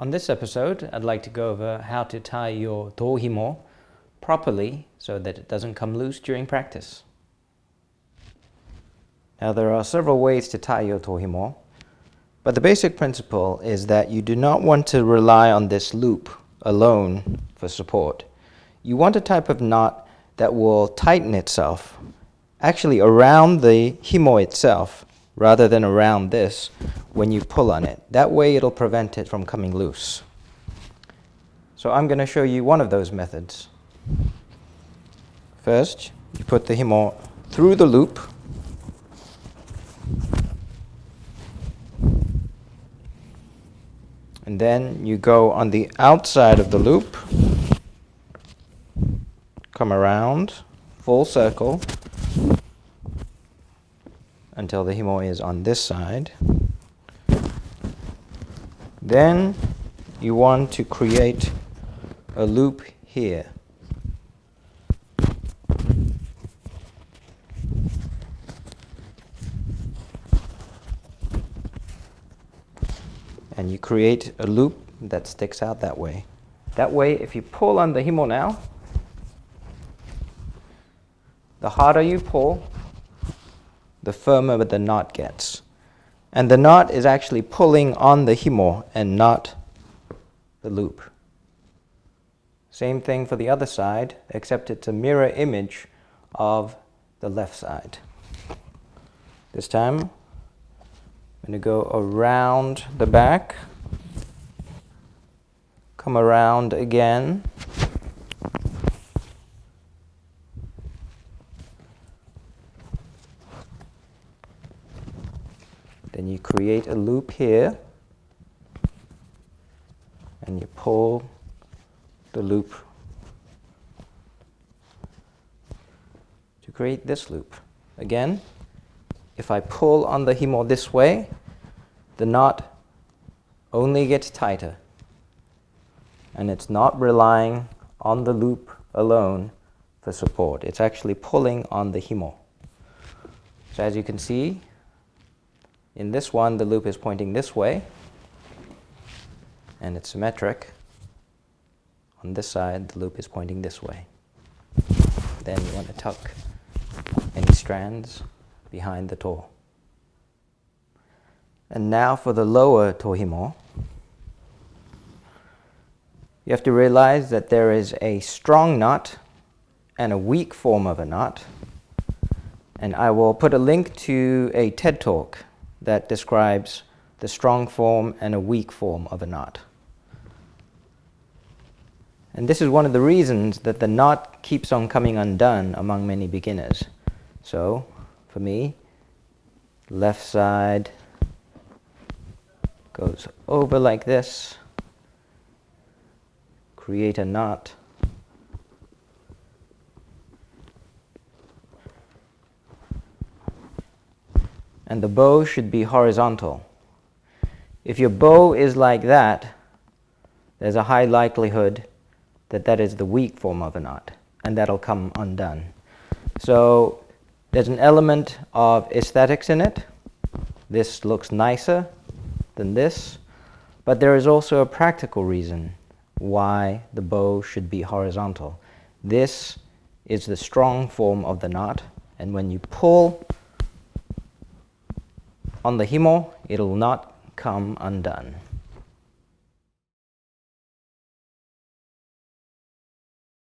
On this episode, I'd like to go over how to tie your Dou-Himo properly so that it doesn't come loose during practice. Now there are several ways to tie your Dou-Himo, but the basic principle is that you do not want to rely on this loop alone for support. You want a type of knot that will tighten itself actually around the himo itself rather than around this when you pull on it. That way it'll prevent it from coming loose. So I'm going to show you one of those methods. First, you put the himo through the loop. And then you go on the outside of the loop, come around, full circle, until the himo is on this side. Then you want to create a loop here. And you create a loop that sticks out that way. That way, if you pull on the himo now, the harder you pull, the firmer the knot gets. And the knot is actually pulling on the himo and not the loop. Same thing for the other side, except it's a mirror image of the left side. This time, I'm going to go around the back, come around again, then you create a loop here, and you pull the loop to create this loop. Again, if I pull on the himo this way, the knot only gets tighter, and it's not relying on the loop alone for support. It's actually pulling on the himo. So as you can see, in this one, the loop is pointing this way, and it's symmetric. On this side, the loop is pointing this way. Then you want to tuck any strands behind the toe. And now for the lower Dou-Himo. You have to realize that there is a strong knot and a weak form of a knot. And I will put a link to a TED Talk that describes the strong form and a weak form of a knot. And this is one of the reasons that the knot keeps on coming undone among many beginners. So, for me, left side goes over like this, create a knot, and the bow should be horizontal. If your bow is like that, there's a high likelihood that that is the weak form of a knot, and that'll come undone. So there's an element of aesthetics in it. This looks nicer than this, but there is also a practical reason why the bow should be horizontal. This is the strong form of the knot, and when you pull on the himo, it'll not come undone.